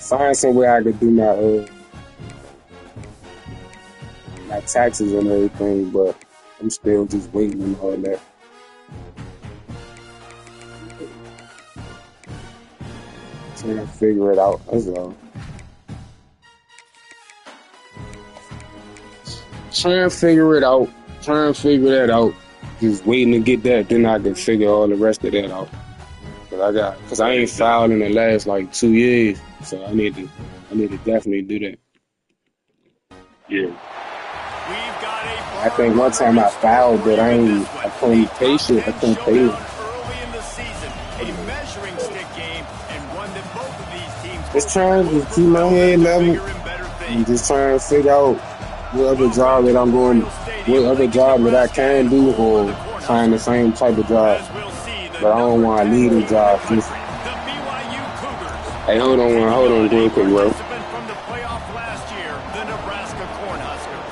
find somewhere I could do my taxes and everything, but I'm still just waiting on all that. Trying to figure it out. That's all. Trying to figure it out. Trying to figure that out. Just waiting to get that, then I can figure all the rest of that out. Cause I ain't filed in the last like 2 years, so I need to definitely do that. Yeah. I think one time I filed, but I couldn't pay shit. I couldn't pay it. Just trying to keep my head level and just trying to figure out what other job that I can do, or find the same type of job. But I don't want to leave the job. Hey, hold on real quick, bro. From the playoff last year, the Nebraska Cornhuskers.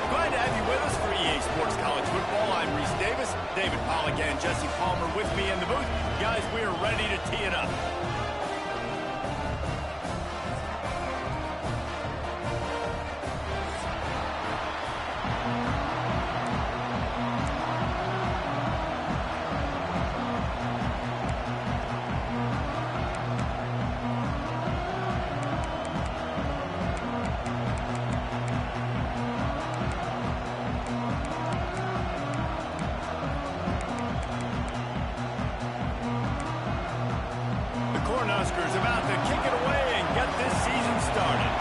Glad to have you with us for EA Sports College Football. I'm Reese Davis, David Pollack and Jesse Palmer with me in the booth. Guys, we are ready to tee it up. Cornhuskers about to kick it away and get this season started.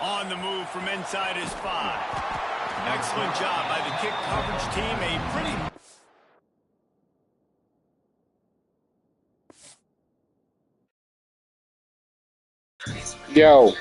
On the move from inside his 5. Excellent job by the kick coverage team. A pretty... Yo.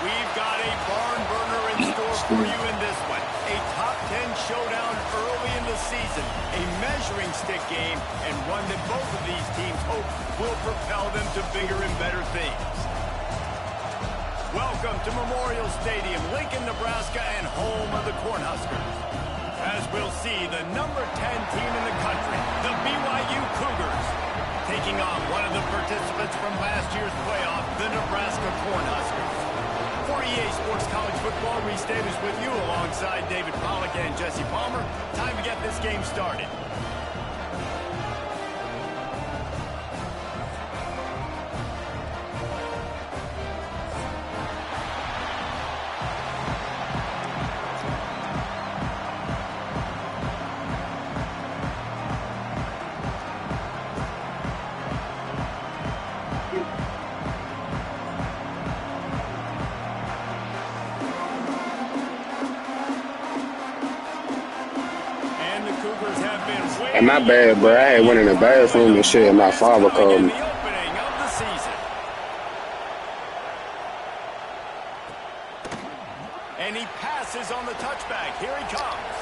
We've got a barn burner in store for you in this one. A top 10 showdown early in the season. A measuring stick game, and one that both of these teams hope will propel them to bigger and better things. Welcome to Memorial Stadium, Lincoln, Nebraska, and home of the Cornhuskers. As we'll see, the number 10 team in the country, the BYU Cougars, taking on one of the participants from last year's playoff, the Nebraska Cornhuskers. For EA Sports College Football, Reese Davis with you alongside David Pollack and Jesse Palmer. Time to get this game started. And my bad, bro. I had went in the bathroom and shit, and my father called me. And he passes on the touchback. Here he comes.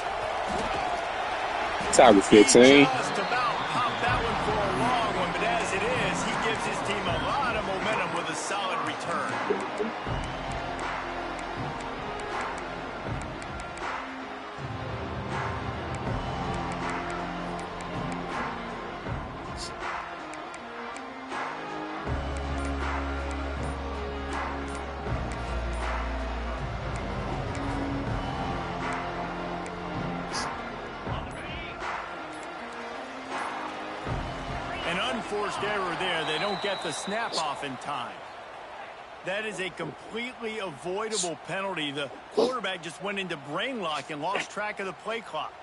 Top of 15. Just about popped that one for a long one, but as it is, he gives his team a lot of momentum with a solid return. An unforced error there. They don't get the snap off in time. That is a completely avoidable penalty. The quarterback just went into brain lock and lost track of the play clock.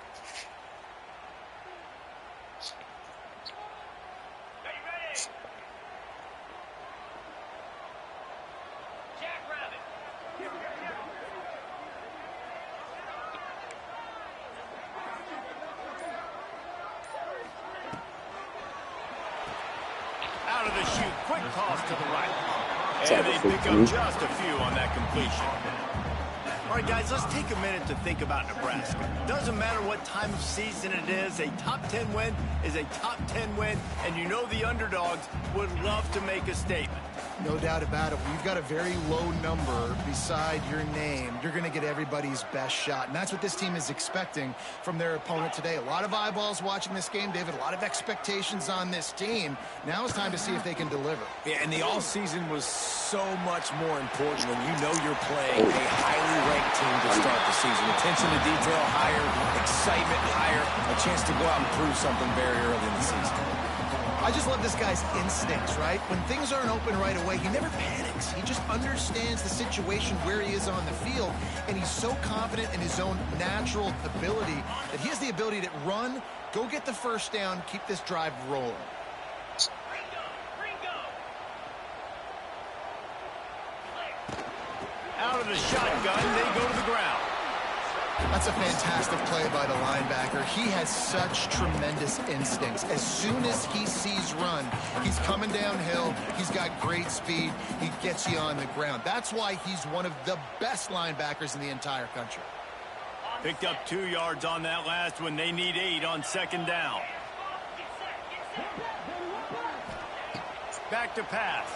Out of the chute, quick toss to the right. And they pick up just a few on that completion. All right, guys, let's take a minute to think about Nebraska. Doesn't matter what time of season it is, a top 10 win is a top 10 win, and you know the underdogs would love to make a statement. No doubt about it. When you've got a very low number beside your name, you're going to get everybody's best shot. And that's what this team is expecting from their opponent today. A lot of eyeballs watching this game, David. A lot of expectations on this team. Now it's time to see if they can deliver. Yeah, and the all-season was so much more important when you know you're playing a highly ranked team to start the season. Attention to detail higher, excitement higher, a chance to go out and prove something very early in the season. I just love this guy's instincts, right? When things aren't open right away, he never panics. He just understands the situation where he is on the field, and he's so confident in his own natural ability that he has the ability to run, go get the first down, keep this drive rolling. Out of the shotgun, they go to the ground. That's a fantastic play by the linebacker. He has such tremendous instincts. As soon as he sees run, he's coming downhill. He's got great speed. He gets you on the ground. That's why he's one of the best linebackers in the entire country. Picked up 2 yards on that last one. They need 8 on second down. Back to pass.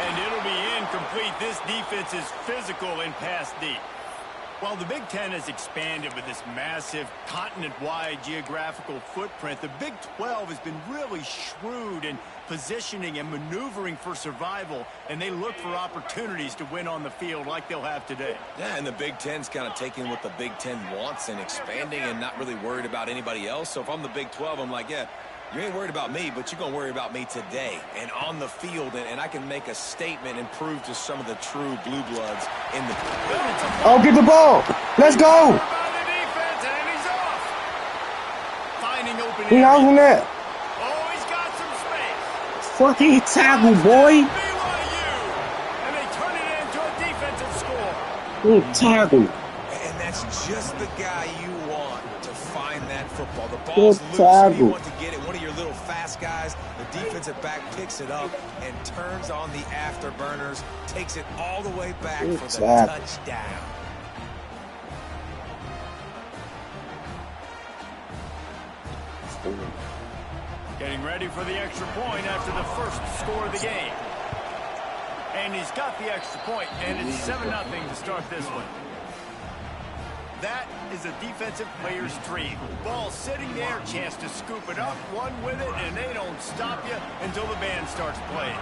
And it'll be incomplete. This defense is physical and pass deep. While the Big Ten has expanded with this massive continent-wide geographical footprint, the Big 12 has been really shrewd in positioning and maneuvering for survival, and they look for opportunities to win on the field like they'll have today. Yeah, and the Big Ten's kind of taking what the Big Ten wants and expanding and not really worried about anybody else. So if I'm the Big 12, I'm like, yeah, you ain't worried about me, but you're going to worry about me today and on the field, and I can make a statement and prove to some of the true blue bloods in the Oh, get the ball. Let's go. He out on that. Oh, he's got some space. Fucking tackle, boy. BYU. And they turn it into a defensive score. Good tackle. And that's just the guy you want to find that football. The ball's Good loose, tackle. and you want to get it. One of your little fast guys, the defensive back picks it up and turns on the afterburners, takes it all the way back Good for the tackle. touchdown. Getting ready for the extra point after the first score of the game. And he's got the extra point, and it's 7-0 to start this one. That is a defensive player's dream. Ball sitting there, chance to scoop it up, one with it, and they don't stop you until the band starts playing.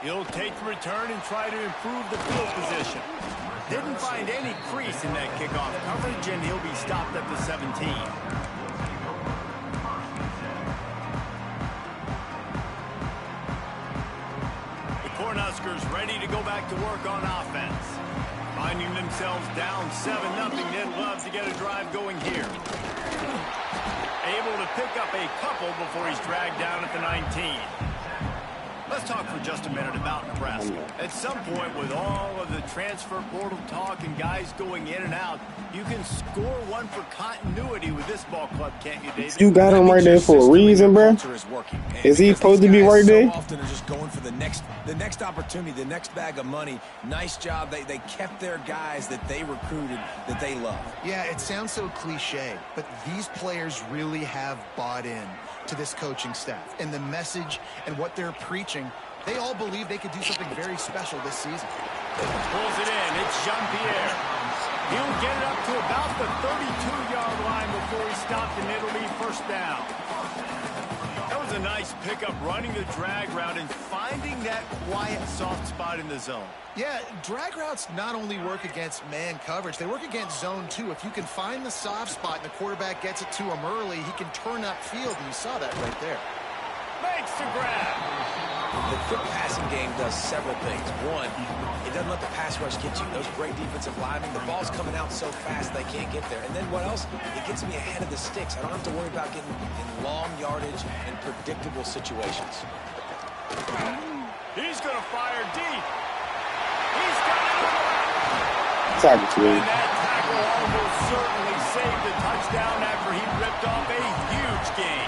He'll take the return and try to improve the field position. Didn't find any crease in that kickoff coverage, and he'll be stopped at the 17. The Cornhuskers ready to go back to work on offense. Finding themselves down 7-0, they'd love to get a drive going here. Able to pick up a couple before he's dragged down at the 19. Let's talk for just a minute about Nebraska. At some point, with all of the transfer portal talk and guys going in and out, you can score one for continuity with this ball club, can't you, David? You got him right there for a reason, bro. Is he supposed to be right there? So often are just going for the next opportunity, the next bag of money. Nice job. They kept their guys that they recruited, that they love. Yeah, it sounds so cliche, but these players really have bought in to this coaching staff and the message and what they're preaching. They all believe they could do something very special this season. Pulls it in. It's Jean-Pierre. He'll get it up to about the 32-yard line before he stopped, and it'll be first down. That was a nice pickup, running the drag route and finding that quiet, soft spot in the zone. Yeah, drag routes not only work against man coverage, they work against zone too. If you can find the soft spot and the quarterback gets it to him early, he can turn upfield, and you saw that right there. Makes the grab. The quick passing game does several things. One, it doesn't let the pass rush get you. Those great defensive linemen, the ball's coming out so fast they can't get there. And then what else? It gets me ahead of the sticks. I don't have to worry about getting in long yardage and predictable situations. He's going to fire deep. He's got it. Tackle, And that tackle almost certainly saved the touchdown after he ripped off a huge gain.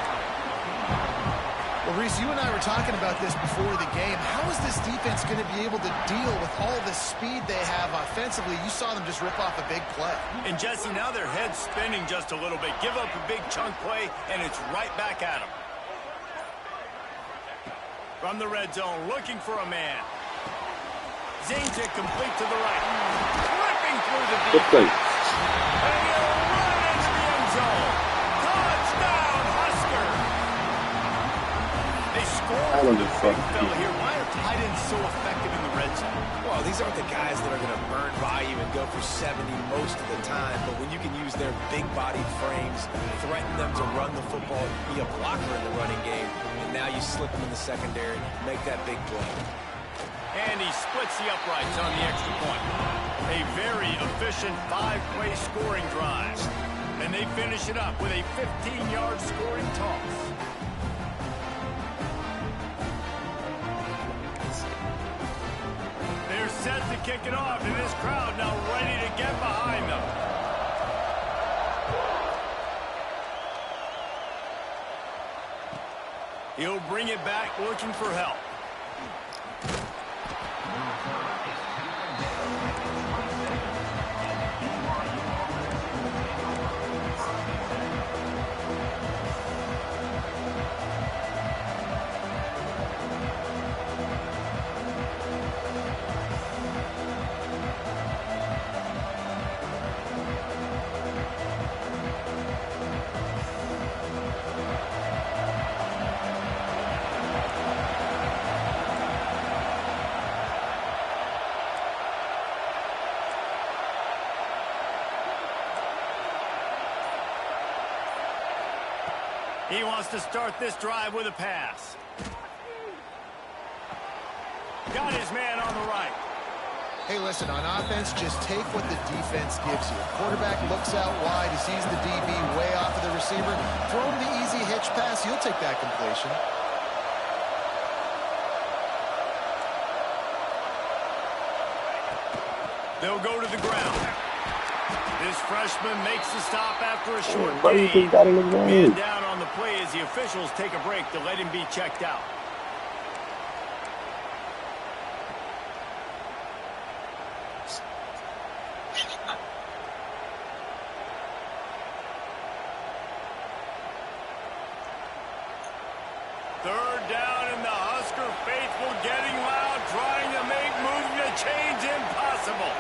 Well, Reese, you and I were talking about this before the game. How is this defense going to be able to deal with all the speed they have offensively? You saw them just rip off a big play. And, Jesse, now their head's spinning just a little bit. Give up a big chunk play, and it's right back at them. From the red zone, looking for a man. Zane's it complete to the right. Ripping through the defense. And he'll run into the end zone. Touchdown, Husker. They score with a big fella here. Why are tight ends so effective in the red zone? Well, these aren't the guys that are going to burn by you and go for 70 most of the time, but when you can use their big-bodied frames, threaten them to run the football, be a blocker in the running game, and now you slip them in the secondary, make that big play. And he splits the uprights on the extra point. A very efficient 5-play scoring drive. And they finish it up with a 15-yard scoring toss. They're set to kick it off, and this crowd now ready to get behind them. He'll bring it back looking for help. He wants to start this drive with a pass. Got his man on the right. Hey, listen, on offense, just take what the defense gives you. Quarterback looks out wide. He sees the DB way off of the receiver. Throw him the easy hitch pass. He'll take that completion. They'll go to the ground. This freshman makes the stop after a short Everybody gain. got in the Man game. down on the play as the officials take a break to let him be checked out. Third down, and the Husker faithful getting loud, trying to make moving the chains impossible.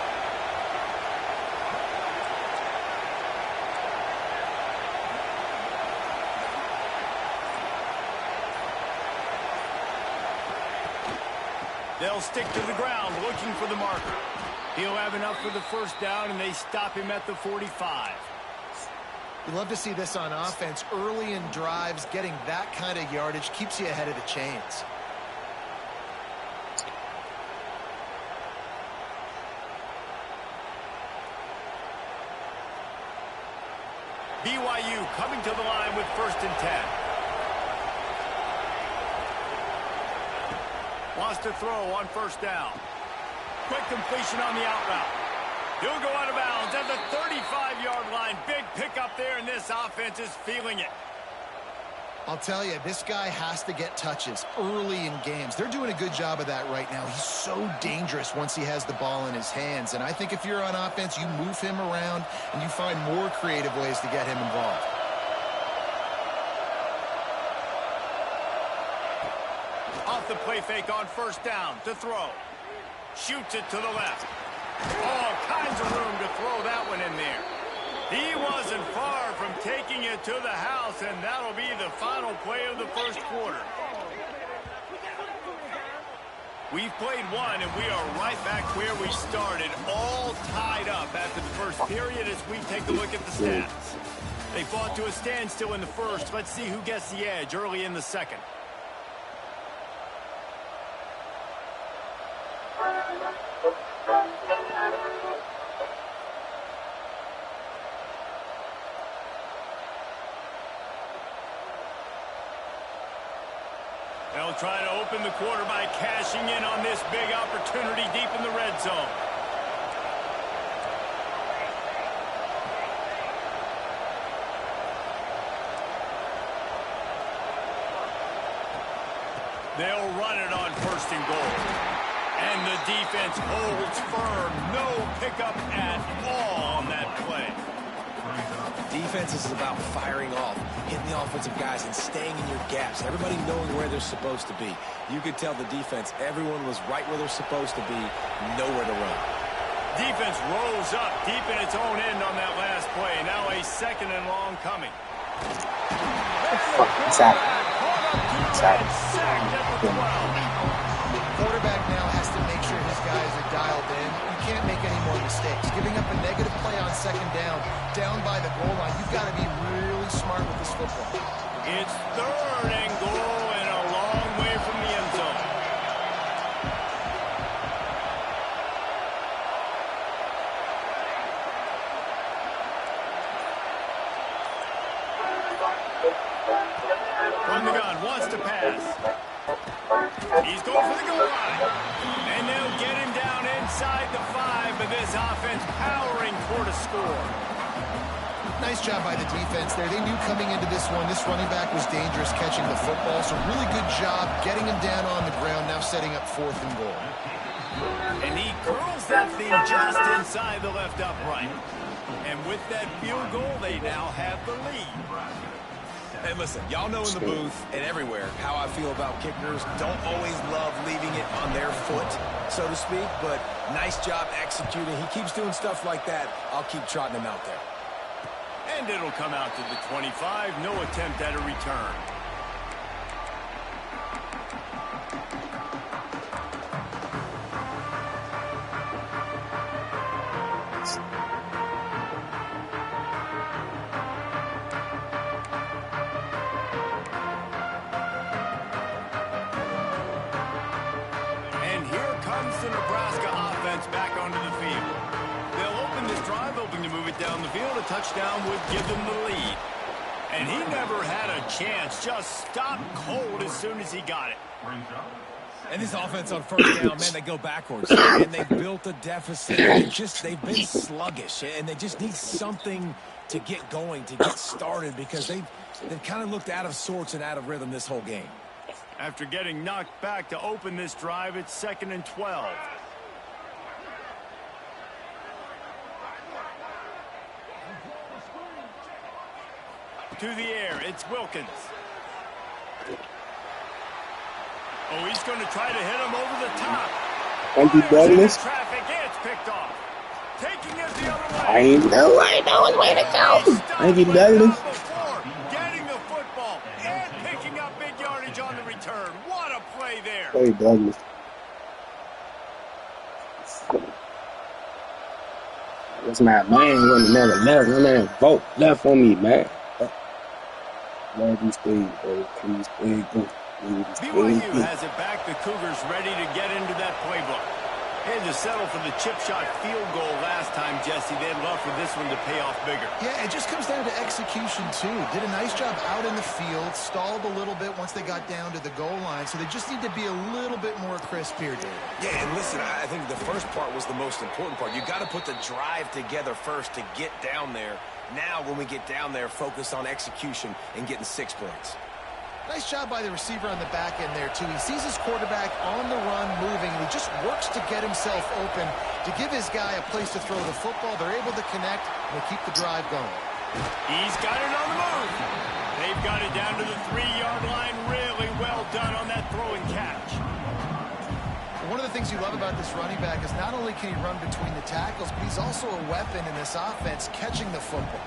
They'll stick to the ground looking for the marker. He'll have enough for the first down, and they stop him at the 45. You'd love to see this on offense. Early in drives, getting that kind of yardage keeps you ahead of the chains. BYU coming to the line with 1st and 10. Wants to throw on 1st down. Quick completion on the out route. He'll go out of bounds at the 35-yard line. Big pickup there, and this offense is feeling it. I'll tell you, this guy has to get touches early in games. They're doing a good job of that right now. He's so dangerous once he has the ball in his hands. And I think if you're on offense, you move him around and you find more creative ways to get him involved. Off the play fake on 1st down to throw. Shoots it to the left. All kinds of room to throw that one in there. He wasn't far from taking it to the house, and that'll be the final play of the first quarter. We've played one, and we are right back where we started, all tied up after the first period as we take a look at the stats. They fought to a standstill in the first. Let's see who gets the edge early in the second. They'll try to open the quarter by cashing in on this big opportunity deep in the red zone. They'll run it on first and goal. And the defense holds firm. No pickup at all on that play. Defense is about firing off, hitting the offensive guys, and staying in your gaps. Everybody knowing where they're supposed to be. You could tell the defense, everyone was right where they're supposed to be, nowhere to run. Defense rose up deep in its own end on that last play. Now a second and long coming. What's happening? Sacked at the 12. Quarterback now has to make sure his guys are dialed in. You can't make any more mistakes. Giving up a negative play on second down by the goal line, you've got to be really smart with this football. It's third and goal and a long way from the end zone. From the gun, wants to pass. He's going for the goal line. And they'll get him down inside the 5, but this offense powering toward a score. Nice job by the defense there. They knew coming into this one, this running back was dangerous catching the football, so really good job getting him down on the ground, now setting up fourth and goal. And he curls that thing just inside the left upright. And with that field goal, they now have the lead. And listen, y'all know in the booth and everywhere how I feel about kickers. Don't always love leaving it on their foot, so to speak, but nice job executing. He keeps doing stuff like that. I'll keep trotting him out there. And it'll come out to the 25. No attempt at a return. And here comes the Nebraska offense back onto the field. They'll open this drive, hoping to move it down the field. A touchdown would give them the lead. And he never had a chance. Just stopped cold as soon as he got it. And this offense on first down, man, they go backwards. And they built a deficit. They've been sluggish. And they just need something to get going, to get started, because they've kind of looked out of sorts and out of rhythm this whole game. After getting knocked back to open this drive, it's 2nd and 12. To the air, it's Wilkins. Oh, he's going to try to hit him over the top. Thank you, Douglas. Traffic, it's picked off. Taking it the other way. I know his way to go. Thank you, Douglas. Getting the football and picking up big yardage on the return. What a play there. Hey, Douglas. That's my man. When never left, my man vote left on me, man. Love you, Steve, bro. Please, stay good. BYU has it back. The Cougars ready to get into that playbook. They had to settle for the chip shot field goal last time, Jesse. They'd love for this one to pay off bigger. Yeah, it just comes down to execution, too. Did a nice job out in the field, stalled a little bit once they got down to the goal line, so they just need to be a little bit more crisp here, David. Yeah, and listen, I think the first part was the most important part. You got to put the drive together first to get down there. Now, when we get down there, focus on execution and getting 6 points. Nice job by the receiver on the back end there, too. He sees his quarterback on the run moving, and he just works to get himself open to give his guy a place to throw the football. They're able to connect, and they keep the drive going. He's got it on the move. They've got it down to the 3-yard line. Really well done on that throw and catch. One of the things you love about this running back is not only can he run between the tackles, but he's also a weapon in this offense catching the football.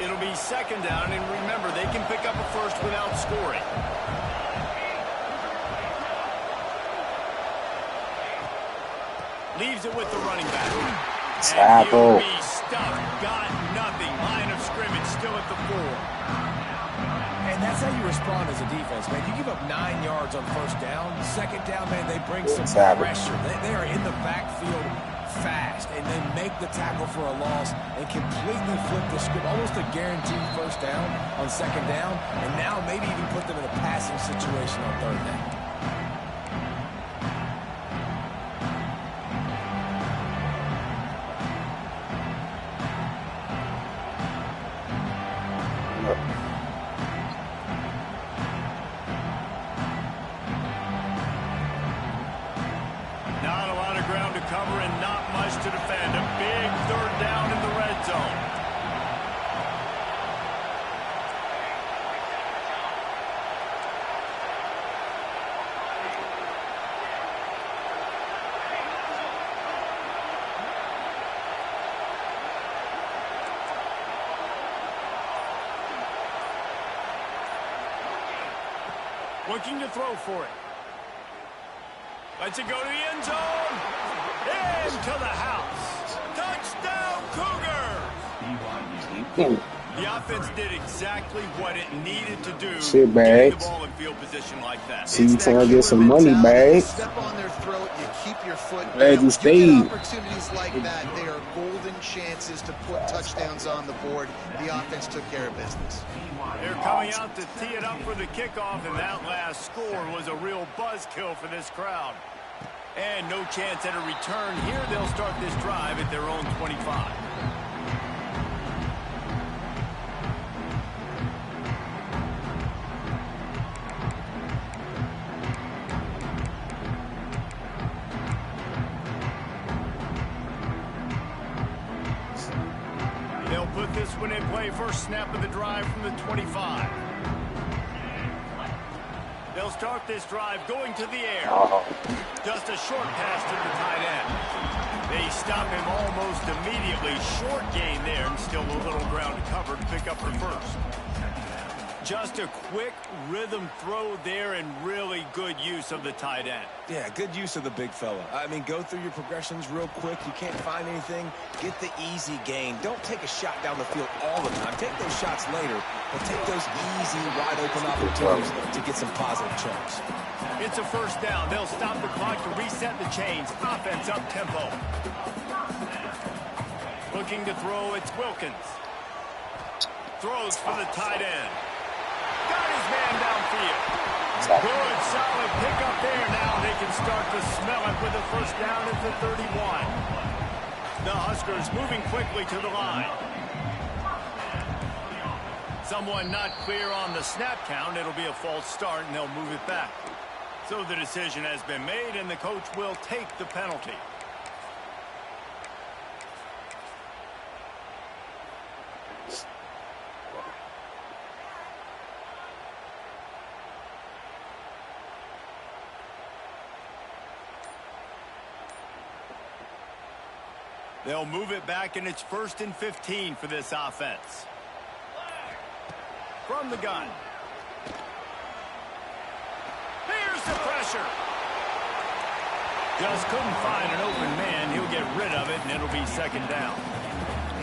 It'll be second down, and remember, they can pick up a first without scoring. Leaves it with the running back. Tackle. And he'll be stuffed. Got nothing. Line of scrimmage still at the 4. And that's how you respond as a defense, man. You give up 9 yards on first down. Second down, man, they bring some pressure. They are in the backfield fast, and they make the tackle for a loss and completely flip the script. Almost a guaranteed first down on second down, and now maybe even put them in a passing situation on third down. Not a lot of ground to cover and not much to defend. A big third down in the red zone. Looking to throw for it. Lets it go to the end zone. Into the house. Touchdown, Cougars! The offense did exactly what it needed to do. Shit, getting bags. the ball in field position like that. See you trying to get some money, bags. Step on their throat, you keep your foot Glad down. you stayed. You get opportunities like that, they are golden chances to put touchdowns on the board. The offense took care of business. They're coming out to tee it up for the kickoff, and that last score was a real buzzkill for this crowd. And no chance at a return here. They'll start this drive at their own 25. They'll put this one in play. First snap of the drive from the 25. They'll start this drive going to the air. Just a short pass to the tight end. They stop him almost immediately. Short gain there, and still a little ground to cover to pick up the first. Just a quick rhythm throw there, and really good use of the tight end. Yeah, good use of the big fella. I mean, go through your progressions real quick. You can't find anything. Get the easy gain. Don't take a shot down the field all the time. Take those shots later, but take those easy, wide-open opportunities to get some positive chunks. It's a first down. They'll stop the clock to reset the chains. Offense up-tempo. Looking to throw, it's Wilkins. Throws for the tight end. Got his man downfield. Good, solid pickup there. Now they can start to smell it with a first down at the 31. The Huskers moving quickly to the line. Someone not clear on the snap count. It'll be a false start, and they'll move it back. So the decision has been made, and the coach will take the penalty. They'll move it back, and it's 1st and 15 for this offense. From the gun. Here's the pressure. Just couldn't find an open man. He'll get rid of it, and it'll be second down.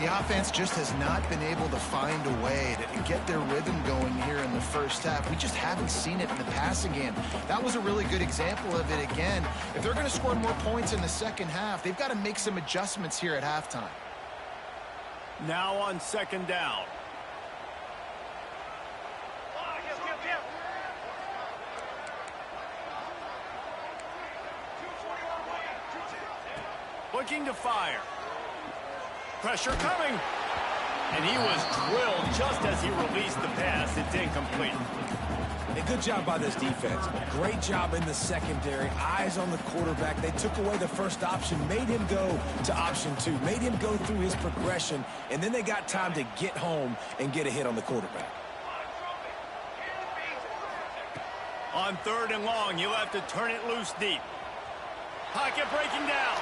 The offense just has not been able to find a way to get their rhythm going here in the first half. We just haven't seen it in the passing game. That was a really good example of it again. If they're going to score more points in the second half, they've got to make some adjustments here at halftime. Now on second down. Looking to fire. Pressure coming. And he was drilled just as he released the pass. It's incomplete. A good job by this defense. Great job in the secondary. Eyes on the quarterback. They took away the first option, made him go to option 2, made him go through his progression, and then they got time to get home and get a hit on the quarterback. On 3rd and long, you'll have to turn it loose deep. Pocket breaking down.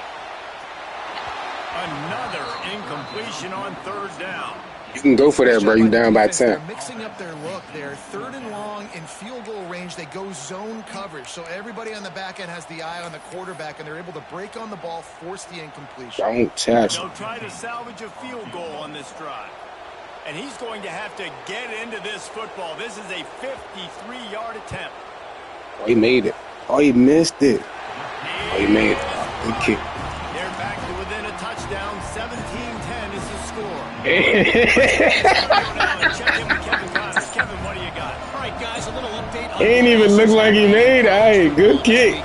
Another incompletion on 3rd down. You can go for that, bro. You down by 10. They're mixing up their look there. 3rd and long in field goal range. They go zone coverage. So everybody on the back end has the eye on the quarterback, and they're able to break on the ball, force the incompletion. Don't touch. They'll try to salvage a field goal on this drive. And he's going to have to get into this football. This is a 53-yard attempt. Oh, he made it. Oh, he missed it. Oh, he made it. Oh, good kick. They're back to within a touchdown. 17-10 is the score. Check in with Kevin Connors. Kevin, what do you got? All right, guys, a little update on He ain't even look like he made it. Hey, good kick.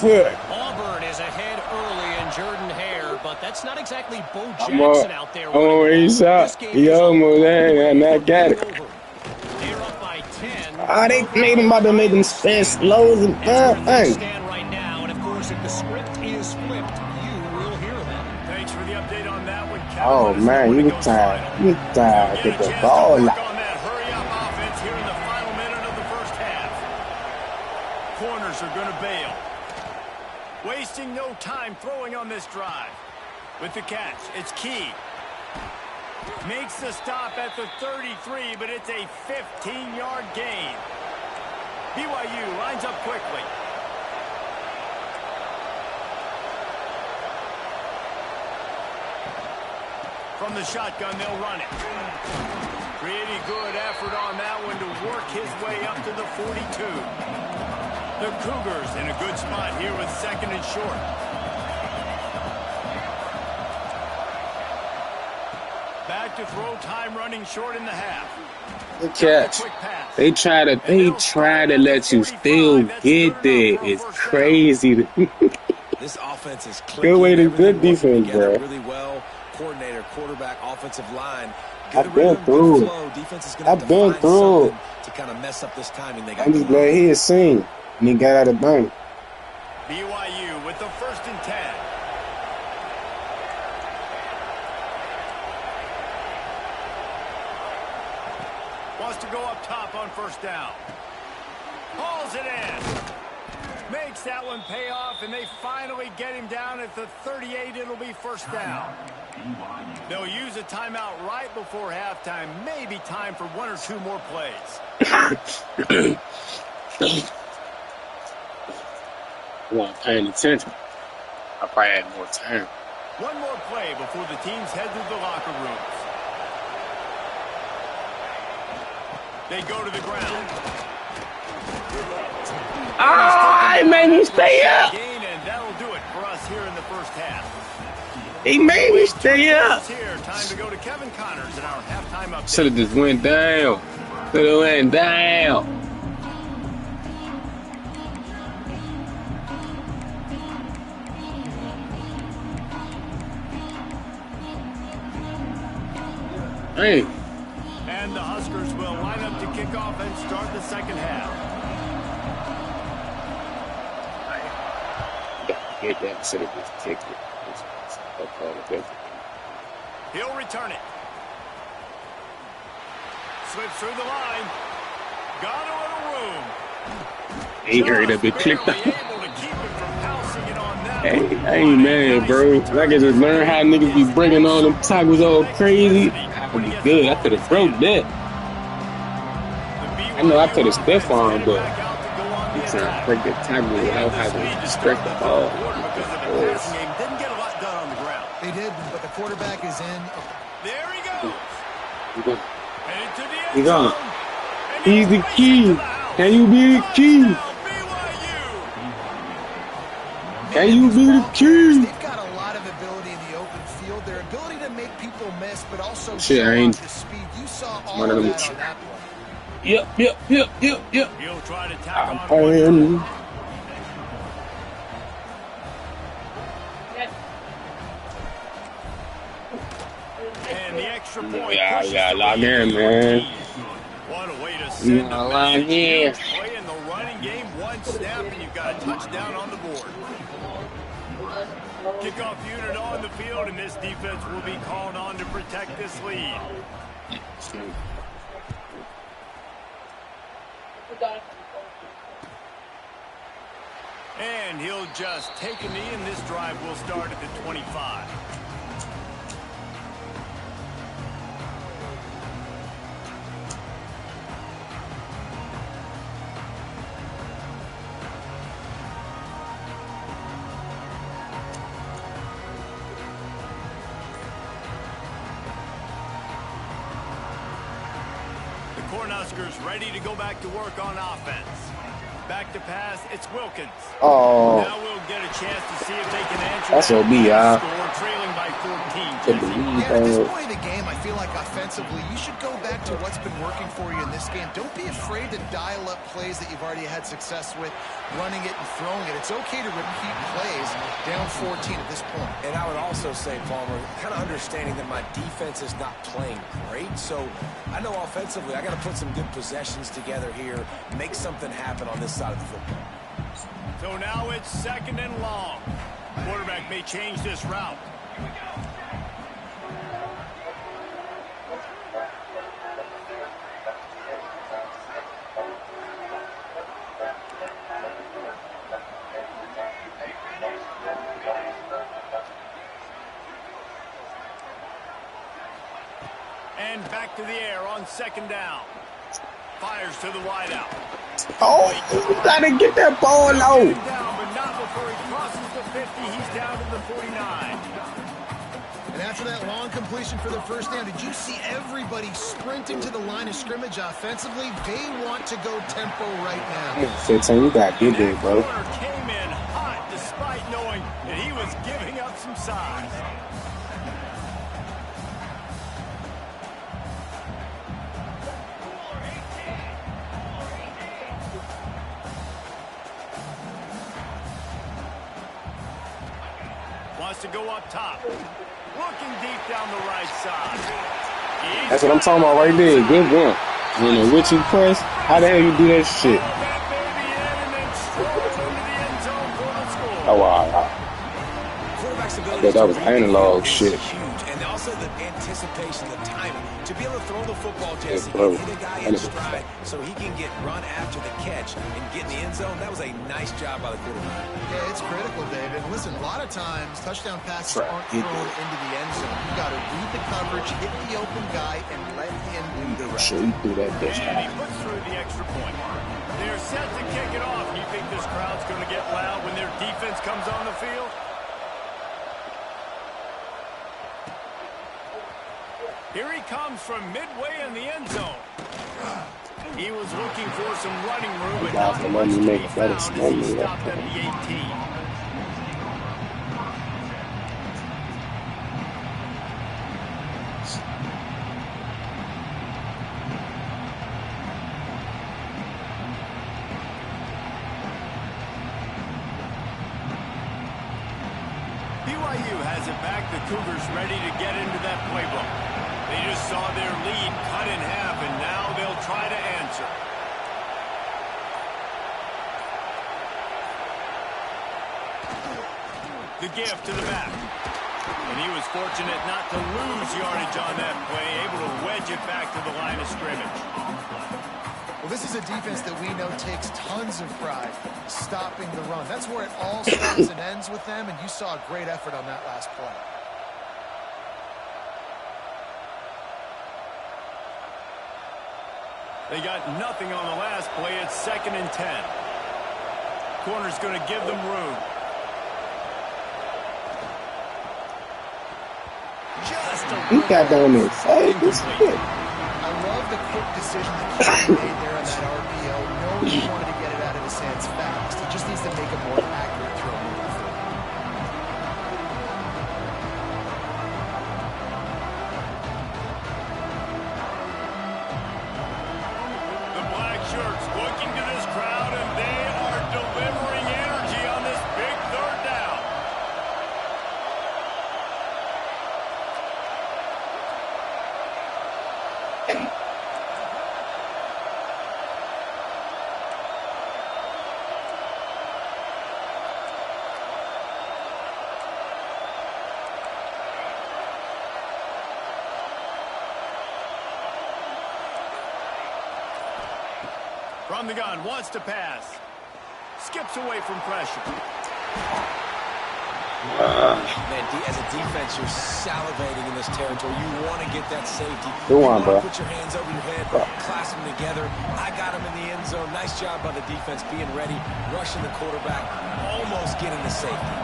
Look. Auburn is ahead early in Jordan-Hare, but that's not exactly Bo I'm Jackson out there. where he's out. He almost there, and I got it. They're up by 10. Oh, they made him about to make him stand slow as They hey. stand right now, and of course, if the script is flipped, you will hear them. Thanks for the update on that one, Kevin. Oh, man, you tired. You tired. Get the ball Work out. on that hurry-up offense here in the final minute of the first half. Corners are going to bail. Wasting no time throwing on this drive. With the catch, it's Key. Makes the stop at the 33, but it's a 15-yard gain. BYU lines up quickly. From the shotgun, they'll run it. Pretty good effort on that one to work his way up to the 42. The Cougars in a good spot here with 2nd and short. Back to throw, time running short in the half. Good catch. They try to let you still get there. It's crazy. This offense is Good way to good everything working defense, together bro. really well. Coordinator, quarterback, offensive line. I've been through. Defense is gonna have I've to been find through. something to kind of mess up this timing they got. I'm just glad he is seen. And he got out of bounds. BYU with the 1st and 10. Wants to go up top on 1st down. Hauls it in. Makes that one pay off, and they finally get him down at the 38. It'll be 1st down. They'll use a timeout right before halftime. Maybe time for 1 or 2 more plays. I wasn't paying attention. I probably had more time. 1 more play before the teams head to the locker rooms. They go to the ground. Oh, he made me stay up. And that'll do it for us here in the first half. He made me stay up. Here, time to go to Kevin Connors in our halftime update. Should have just went down. Should have went down. Hey. And the Huskers will line up to kick off and start the 2nd half. Get that, should have just kicked it. He'll return it. Slips through the line. Got a little room. He hurried up and clicked Barely up. able to keep it from pouncing it on that Hey, one. I ain't mad, bro. I can just learn how niggas be breaking all them tackles all crazy. I would be good. I could have broke that. I know I could have stepped on him, but I'm trying to break the tackle without having to stretch the ball. Didn't get a lot done on the ground. They did, but the quarterback is in. There he goes. You go. And into the end He gone. zone. And He's the races key. to the house. Can you be the key? Touchdown, BYU. Can you be the key? They've got a lot of ability in the open field. Their ability to make people miss, but also Shit, show I ain't- off the speed. You saw all one of of them. that on that play. Yep. He'll try to tack I'm on playing. And the extra point Yeah, pushes yeah, the log lead in, to man. 14. What a way to send Yeah, a log message. in. Play in the running game, 1 snap, and you've got a touchdown on the board. Kickoff unit on the field, and this defense will be called on to protect this lead. And he'll just take a knee, and this drive will start at the 25. The Cornhuskers ready to go back to work on offense. Back to pass, it's Wilkins. Oh, Now we'll get a chance to see if they can answer that's that OB, y'all. score, trailing by 14. Could Jesse. believe Yeah, at this that. point in the game, I feel like offensively, you should go back to what's been working for you in this game. Don't be afraid to dial up plays that you've already had success with, running it and throwing it. It's okay to repeat plays down 14 at this point. And I would also say, Palmer, kind of understanding that my defense is not playing great. So I know offensively I got to put some good possessions together here, make something happen on this side of the football. So now it's 2nd and long. Quarterback may change this route. And back to the air on 2nd down. Fires to the wideout. Oh, you gotta get that ball low. Down, but not before he crosses the 50. He's down to the 49. And after that long completion for the first down, did you see everybody sprinting to the line of scrimmage offensively? They want to go tempo right now. 15, you got good there, bro. Corner came in hot despite knowing that he was giving up some size. Wants to go up top. Looking deep down the right side. That's what I'm talking about right there. Good one. When the Richie press, how the hell you do that shit? That baby in and then strolls into the end zone for the score. Oh, wow. Quarterback's I ability bet that to was read the analog field is shit. huge, and also the anticipation, the timing to be able to throw the football, Jesse, bro. and hit a guy in stride so he can get run after the catch and get in the end zone. That was a nice job by the quarterback. Yeah, it's critical, David. Listen, a lot of times touchdown passes Right. aren't thrown into the end zone. You got to read the coverage, hit the open guy, and let him do the rest. Sure, you threw that bitch And he high. puts through the extra point. They're set to kick it off. You think this crowd's going to get loud when their defense comes on the field? Here he comes from midway in the end zone. He was looking for some running room, but Guys, not let much me to make be a better found as he statement. stopped at the 18. BYU has it back. The Cougars ready to get into that playbook. They just saw their lead cut in half, and now they'll try to answer. The gift to the back. And he was fortunate not to lose yardage on that play, able to wedge it back to the line of scrimmage. Well, this is a defense that we know takes tons of pride stopping the run. That's where it all starts and ends with them, and you saw a great effort on that last play. They got nothing on the last play. It's 2nd and 10. Corner's going to give them room. Just a He got down there. Hey, this shit. I love the quick decision that Kevo made there on that RPO. Knowing he wanted to get it out of his hands fast. He just needs to make a more accurate throw moving forward. The black shirts looking to this crowd, and they are delivering energy on this big 3rd down. From the gun, wants to pass. skips away from pressure. Man, as a defense, you're salivating in this territory. You want to get that safety. Go you on, want bro. to put your hands over your head, clasp them together. I got him in the end zone. Nice job by the defense being ready, rushing the quarterback, almost getting the safety.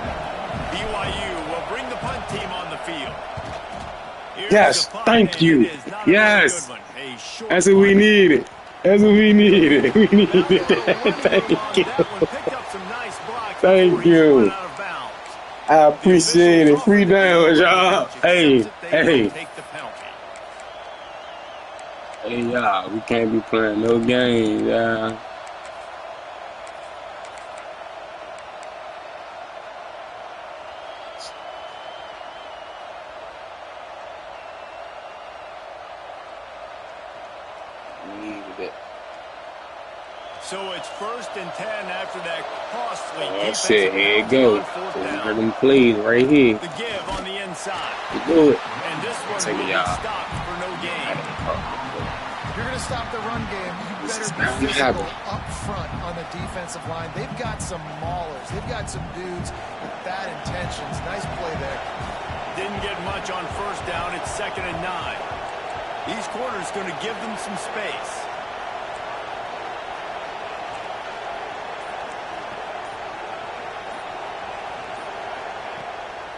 BYU will bring the punt team on the field. Here's Yes, the punt, thank and you. it is not a very Yes. good one. A short That's what we punt. needed. That's what we needed. We needed that. Thank you. Thank you. I appreciate it. Free downs, y'all. Hey, hey. Hey, y'all. We can't be playing no games, y'all. So it's 1st and 10 after that costly That's defensive it. Here it penalty goes. on fourth These down. are them plays right here. The give on the inside. You do it. And this one Take will it, be y'all. stopped for no gain. If you're going to stop the run game, you better be physical up front on the defensive line. They've got some maulers. They've got some dudes with bad intentions. Nice play there. Didn't get much on first down. It's 2nd and 9. These corners going to give them some space.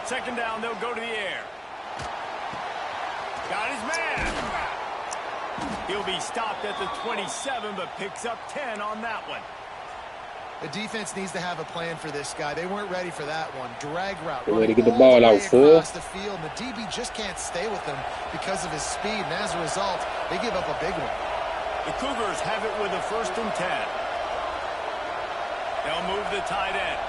Second down, they'll go to the air. Got his man. He'll be stopped at the 27, but picks up 10 on that one. The defense needs to have a plan for this guy. They weren't ready for that one. Drag route. Way to get the ball out, fool. Across the field, and the DB just can't stay with him because of his speed, and as a result, they give up a big one. The Cougars have it with a 1st and 10. They'll move the tight end.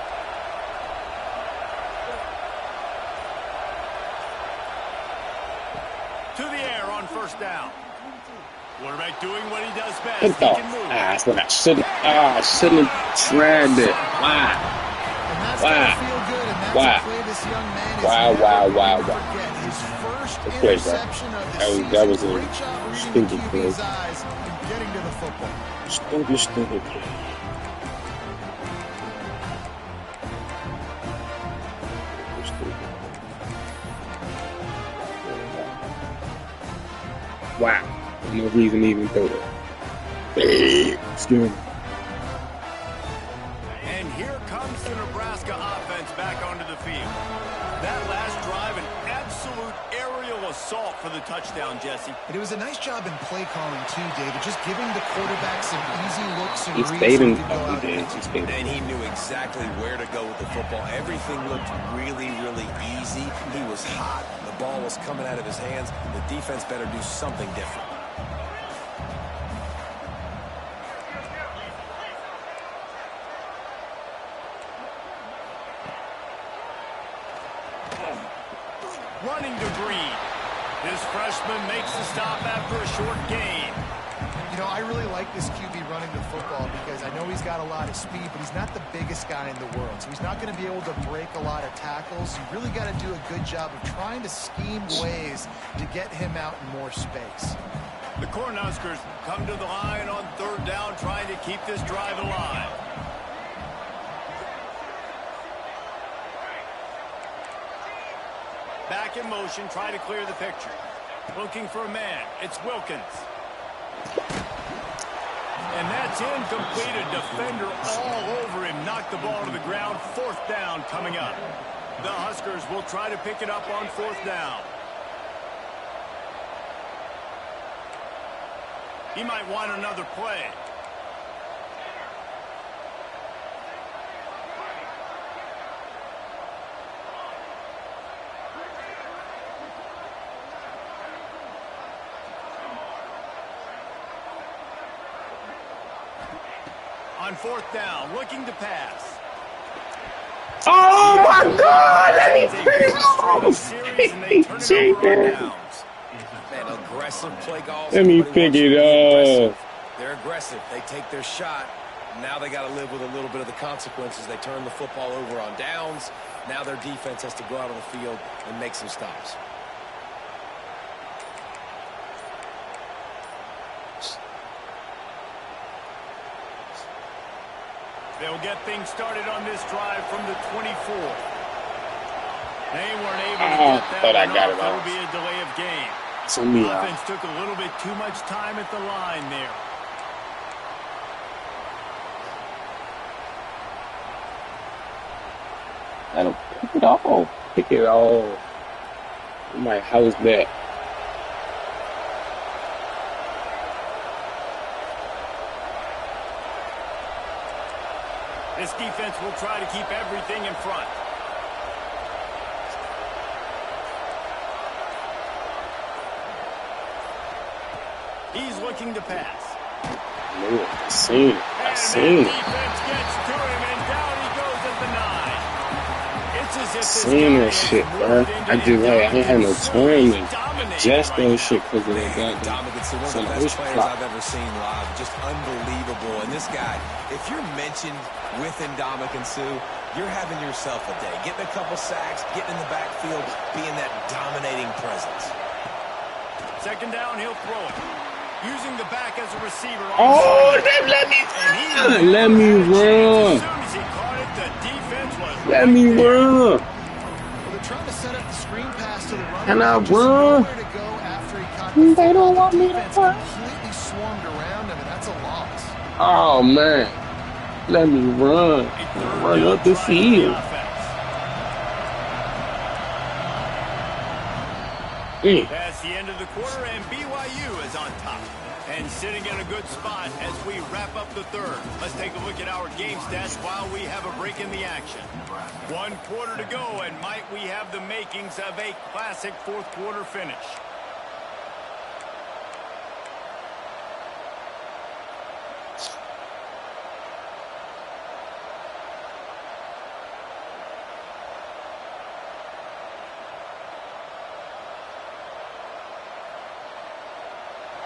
To the air on first down. Quarterback doing what he does best. He can move. That's what I should have tried it. Why? Why? Why? His first Good play, bro. interception of the season. That was a Great job reading the stupid play. QB's eyes and getting to the football. Stupid play. Wow. No reason to even throw that. Excuse me. And here comes the Nebraska offense back onto the field. That last drive, an absolute aerial assault for the touchdown, Jesse. And it was a nice job in play calling, too, David. Just giving the quarterback some easy looks and He reads stayed so in. he could go out and He stayed in. And he knew exactly where to go with the football. Everything looked really, really easy. He was hot. The ball was coming out of his hands. The defense better do something different. Running to Green. This freshman makes the stop after a short gain. You know, I really like this QB running the football because I know he's got a lot of speed, but he's not the biggest guy in the world. So he's not going to be able to break a lot of tackles. You really got to do a good job of trying to scheme ways to get him out in more space. The Cornhuskers come to the line on 3rd down, trying to keep this drive alive. Back in motion, try to clear the picture. Looking for a man. It's Wilkins. And that's incomplete. A defender all over him. Knocked the ball to the ground. 4th down coming up. The Huskers will try to pick it up on 4th down. He might want another play. On 4th down, looking to pass. Oh my God! Let me pick it up. Man, aggressive play calls. Let me pick it up. They're aggressive. They take their shot. Now they got to live with a little bit of the consequences. They turn the football over on downs. Now their defense has to go out on the field and make some stops. They'll get things started on this drive from the 24. They weren't able to get that. Thought I got it There will off. be a delay of game. It's on me, Offense took a little bit too much time at the line there. Let him pick it all. Pick it all. My house back. This defense will try to keep everything in front. He's looking to pass. Man, I seen it. I seen it. Defense gets to him, and down he goes at the 9. It's as if this Seen guy that has shit, moved bro. into I just like I ain't had no time to dominating adjust right those now. shit because of that goddamn. Dominic, one of So the like, best it's players clock. I've ever seen live. Just unbelievable. And this guy, if you're mentioned within Dominic and Sue, you're having yourself a day. Getting a couple sacks, getting in the backfield, being that dominating presence. Second down, he'll throw it. Using the back as a receiver. Oh, let me run. As soon as he caught it, the defense was Let right me there. run. Well, they're trying to set up the screen pass to the runner. Can I Just run? nowhere to go after he caught the They don't football. want The me to defense run. completely swarmed around him, and that's a loss. Oh man, let me run. Run up the field. That's the end of the quarter, and BYU is on top. And sitting in a good spot as we wrap up the third. Let's take a look at our game stats while we have a break in the action. 1 quarter to go, and might we have the makings of a classic fourth quarter finish.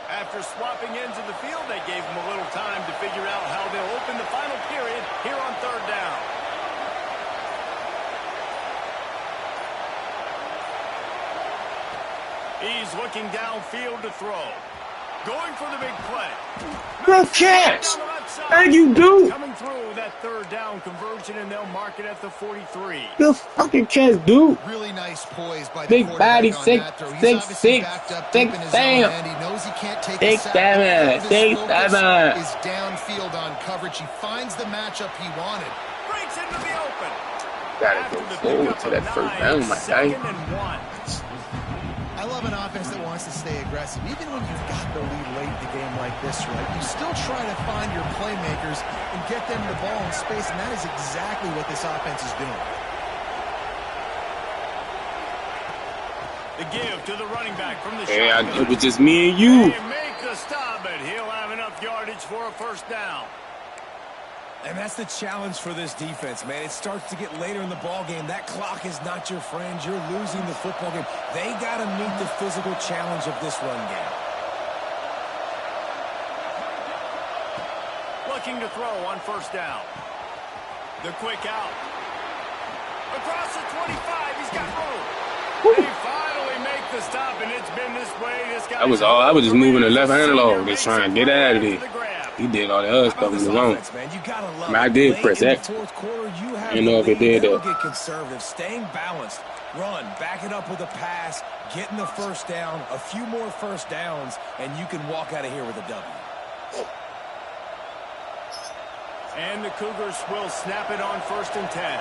After swapping ends of the field, they gave them a little time to figure out how they'll open the final period here on third down. He's looking downfield to throw. Going for the big play. Good catch. Down the left side. Thank you, dude. Coming through that third down conversion, and they'll mark it at the 43. Good fucking catch, dude. Really nice poise by the Big quarterback body, on six, that throw. He's six, obviously six, backed up six, deep in his damn. own end. He knows he can't take Six, a sack. seven, All of his six, focus seven. is downfield on coverage. He finds the matchup he wanted. Breaks into the open. Gotta After go the forward pickup to that of first 9, down, my guy. second and 1. I love an offense that wants to stay aggressive. Even when you've got the lead late in the game like this, right, you still try to find your playmakers and get them the ball in space, and that is exactly what this offense is doing. The give to the running back from the Yeah, shotgun. it was just me and you. They make the stop, but he'll have enough yardage for a first down. And that's the challenge for this defense, man. It starts to get later in the ball game. That clock is not your friend. You're losing the football game. They got to meet the physical challenge of this run game. Looking to throw on first down. The quick out. Across the 25, he's got room. They finally make the stop, and it's been this way. This guy I was just moving the left hand along, just trying to get out of there. He did all the other stuff in his own. I mean, I did press X. You know if it did that. Get conservative, staying balanced, run, back it up with a pass, getting the first down, a few more first downs, and you can walk out of here with a W. And the Cougars will snap it on 1st and 10.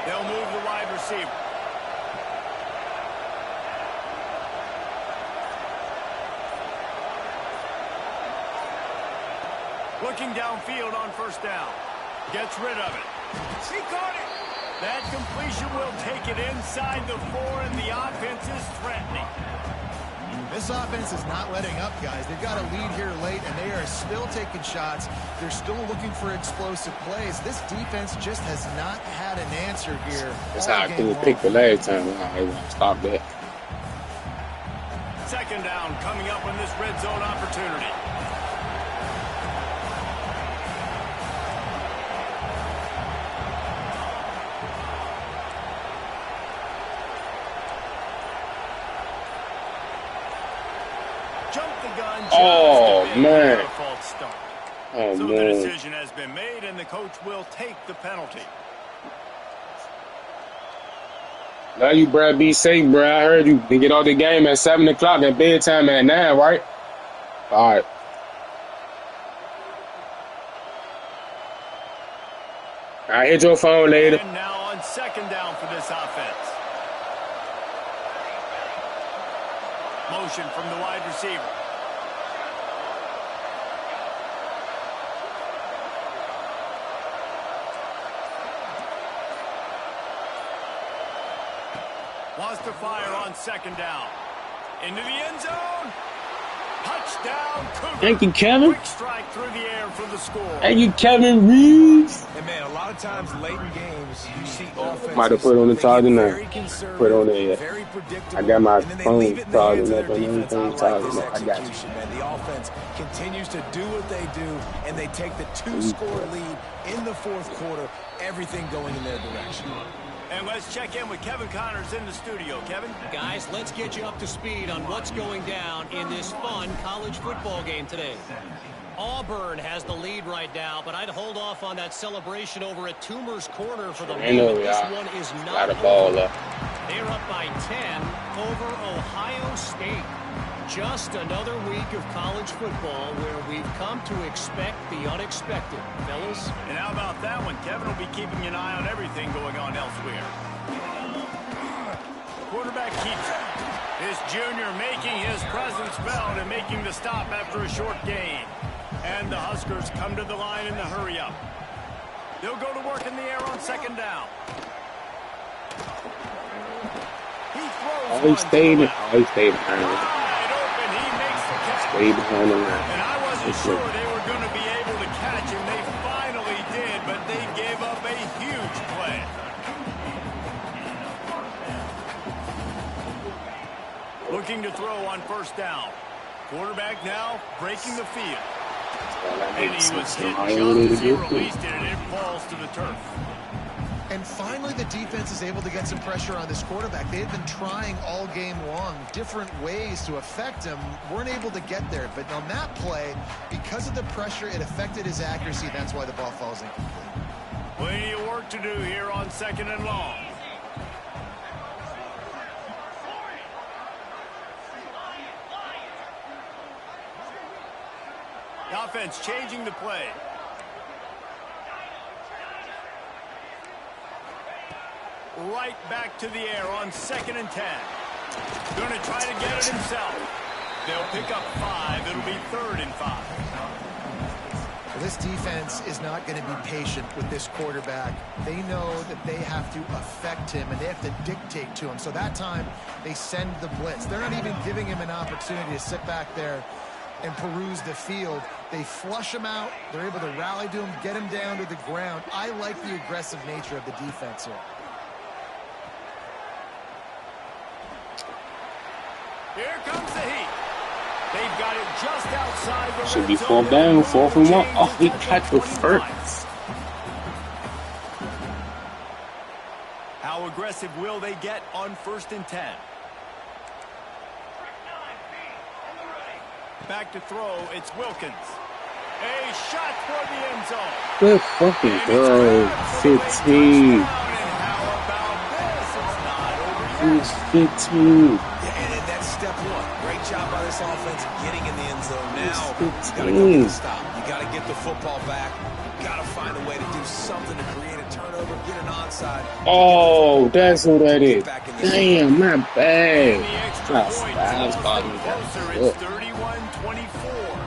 They'll move the wide receiver. Looking downfield on first down. Gets rid of it. He caught it. That completion will take it inside the 4, and the offense is threatening. This offense is not letting up, guys. They've got a lead here late, and they are still taking shots. They're still looking for explosive plays. This defense just has not had an answer here. That's how I threw a pick the last time. I want to stop that. Second down coming up on this red zone opportunity. Jump the gun. Oh, man. False start. Oh, So the man. decision has been made, and the coach will take the penalty. Love you, bro. Be safe, bro. I heard you. They get off the game at 7 o'clock and bedtime at 9, right? All right. I hit your phone later. And now on second down for this offense. Motion from the wide receiver. Wants to fire on second down. Into the end zone. Touchdown, Cougars. Thank you, Kevin. Quick strike through the air for the score. Thank you, Kevin Reeves. And, man, a lot of times late in games, you see offenses. Might have put on the charger now. Very conservative, Put on there. very predictable, I got my and then they phone leave it in the hands charging of up their and defense. everything I like charging this up. I got you. execution, man. The offense continues to do what they do, and they take the two-score lead in the fourth quarter, everything going in their direction. And let's check in with Kevin Connors in the studio. Kevin? Guys, let's get you up to speed on what's going down in this fun college football game today. Auburn has the lead right now, but I'd hold off on that celebration over at Toomer's Corner for the moment. This one is not got a ball up. They're up by 10 over Ohio State. Just another week of college football where we've come to expect the unexpected, fellas. And how about that one? Kevin will be keeping an eye on everything going on elsewhere. Quarterback keeps it. This junior making his presence felt and making the stop after a short gain. And the Huskers come to the line in the hurry-up. They'll go to work in the air on second down. He throws one Stayed to the behind him. wide open. He makes the catch. Stayed behind the line. And I wasn't sure they were going to be able to catch him. They finally did, but they gave up a huge play. Looking to throw on first down. Quarterback now breaking the field. And he was hit just as he released it, and it falls to the turf. And finally, the defense is able to get some pressure on this quarterback. They had been trying all game long different ways to affect him. Weren't able to get there. But on that play, because of the pressure, it affected his accuracy. That's why the ball falls incomplete. Plenty of work to do here on second and long. The offense changing the play. Right back to the air on second and 10. Going to try to get it himself. They'll pick up 5. It'll be 3rd and 5. Well, this defense is not going to be patient with this quarterback. They know that they have to affect him, and they have to dictate to him. So that time, they send the blitz. They're not even giving him an opportunity to sit back there and peruse the field. They flush him out. They're able to rally to him, get him down to the ground. I like the aggressive nature of the defense here. Here comes the heat. They've got it just outside the Should be red 4th zone. down, 4th and 1. Oh, he got the first. How aggressive will they get on 1st and 10? Back to throw, it's Wilkins. A shot for the end zone. Good fucking throw. 15. And how about this? It's not over yet. He's 15. And that's step one. Great job by this offense getting in the end zone. Now, you It's got to go get 15. the stop. You got to get the football back. You got to find a way to do something to create a turnover, get an onside. Oh, that's who that is. Back in this Damn, not And bad. the extra That's point fast, draws Bobby. them closer. That's It's good. 31-24.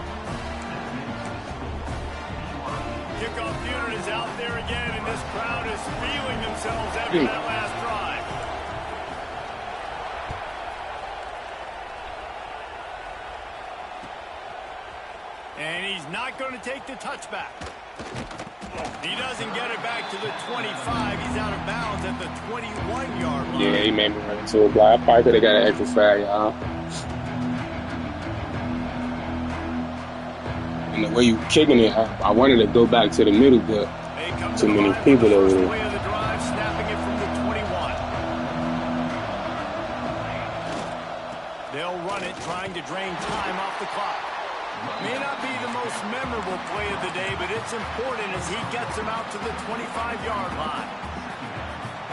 Kickoff unit is out there again, and this crowd is feeling themselves after that last drive. And he's not going to take the touchback. He doesn't get it back to the 25. He's out of bounds at the 21-yard line. Yeah, he made me run into a block. I probably could have got an extra flag, y'all. And the way you kicking it, I wanted to go back to the middle, but too many people over there. Play of the drive, snapping it from the 21. They'll run it, trying to drain time off the clock. May not be the most memorable play of the day, but it's important as he gets him out to the 25-yard line.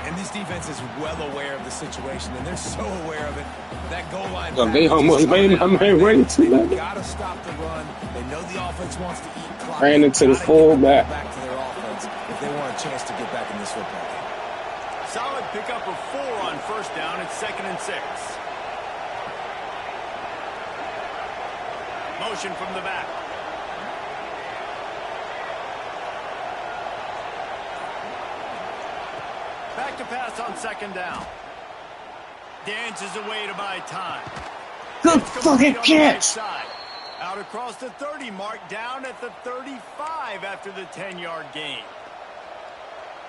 And this defense is well aware of the situation, and they're so aware of it. That goal line. They almost made my man ready to. They gotta stop the run. They know the offense wants to eat clock. Ran into the fullback. Back to their offense if they want a chance to get back in this football game. Solid pickup of 4 on first down. It's 2nd and 6. Motion from the back. Back to pass on 2nd down. Dances away to buy time. Good fucking catch. Out across the 30 mark, down at the 35 after the 10-yard gain.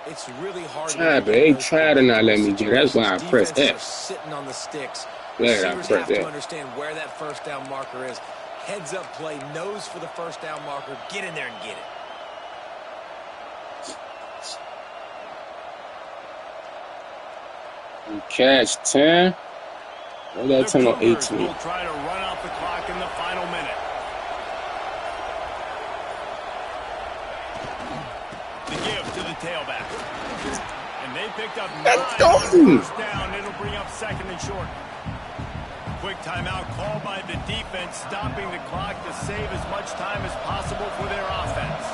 It's really hard. They tried to not let me do. That's why I pressed F. Sitting on the sticks. Yeah, I Receivers pressed have to F. understand where that first down marker is. Heads up play, nose for the first down marker. Get in there and get it. Catch 10. What that 10 on 18? Will try to run out the clock in the final minute. The give to the tailback. And they picked up 9 on first down. It'll bring up 2nd and short. Quick timeout called by the defense, stopping the clock to save as much time as possible for their offense.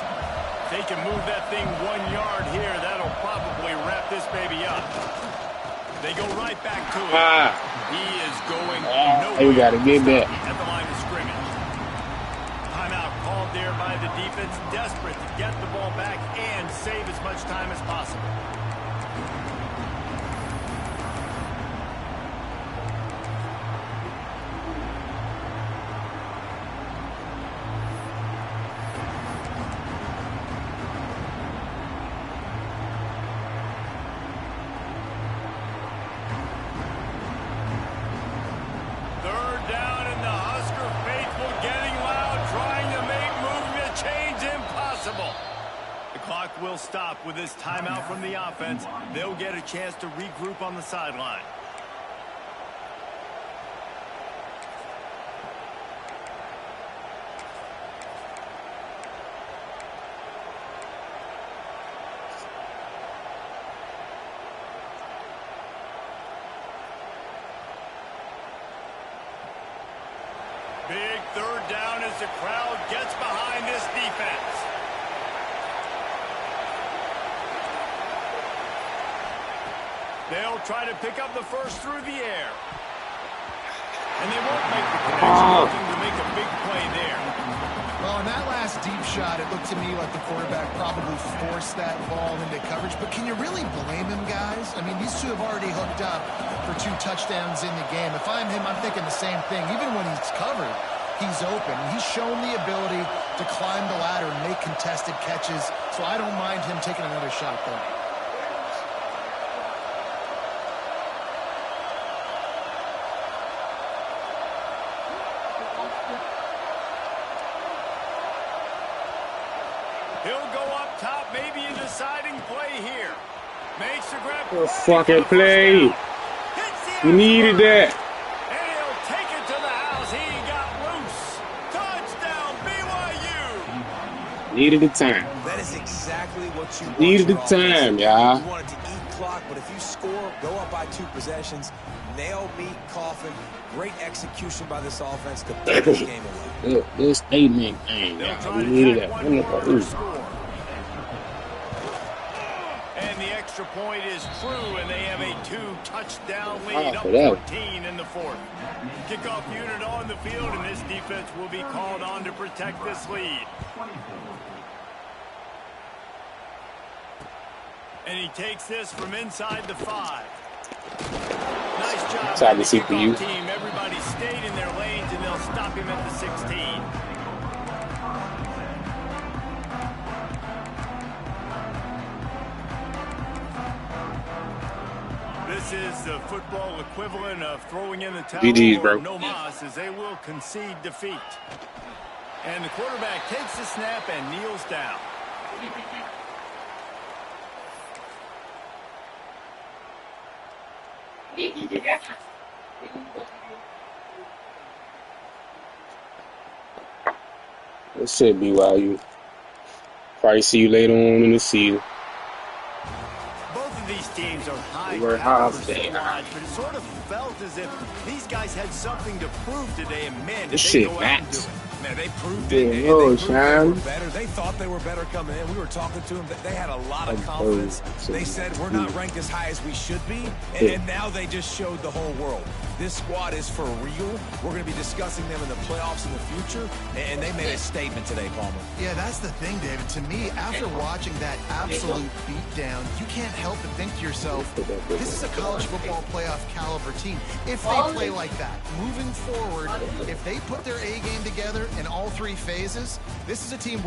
If they can move that thing 1 yard here, that'll probably wrap this baby up. They go right back to it. He is going nowhere. You got to get that. At the line of scrimmage. Timeout called there by the defense, desperate to get the ball back and save as much time as possible. Will stop with this timeout from the offense. They'll get a chance to regroup on the sideline. Big 3rd down as the crowd gets behind this defense. They'll try to pick up the first through the air. And they won't make the connection, looking to make a big play there. Well, in that last deep shot, it looked to me like the quarterback probably forced that ball into coverage. But can you really blame him, guys? I mean, these two have already hooked up for 2 touchdowns in the game. If I'm him, I'm thinking the same thing. Even when he's covered, he's open. He's shown the ability to climb the ladder and make contested catches. So I don't mind him taking another shot there. He'll go up top, maybe a deciding play here. Makes the grab. Good fucking play. We needed that. And he'll take it to the house. He got loose. Touchdown, BYU. Needed the time. That is exactly what you want. Needed the time, y'all. You want it to eat clock, but if you score, go up by 2 possessions. Nail, meet, coffin. Great execution by this offense to put this game away. Look, this 8-man game, y'all. We needed that. And the extra point is true, and they have a 2-touchdown lead, up 14 in the 4th. Kickoff unit on the field, and this defense will be called on to protect this lead. And he takes this from inside the 5. Nice job by the kickoff team. Everybody stayed in their lanes, and they'll stop him at the 16. This is the football equivalent of throwing in the towel or no mas, as they will concede defeat. And the quarterback takes the snap and kneels down. That's it, BYU. Probably see you later on in the season. Both of these teams are high We're caliber half there. squads, but it sort of felt as if these guys had something to prove today, and man, did This they shit go out and do max. it. Man, they proved Yeah, it, and they no, proved they were Shine. better. They thought they were better coming in. We were talking to them. They had a lot of Like, confidence. oh, They said, we're not ranked as high as we should be, and now they just showed the whole world. This squad is for real. We're going to be discussing them in the playoffs in the future, and they made a statement today, Palmer. Yeah, that's the thing, David. To me, after watching that absolute beatdown, you can't help but think to yourself, this is a college football playoff caliber team. If they play like that, moving forward, if they put their A game together in all three phases, this is a team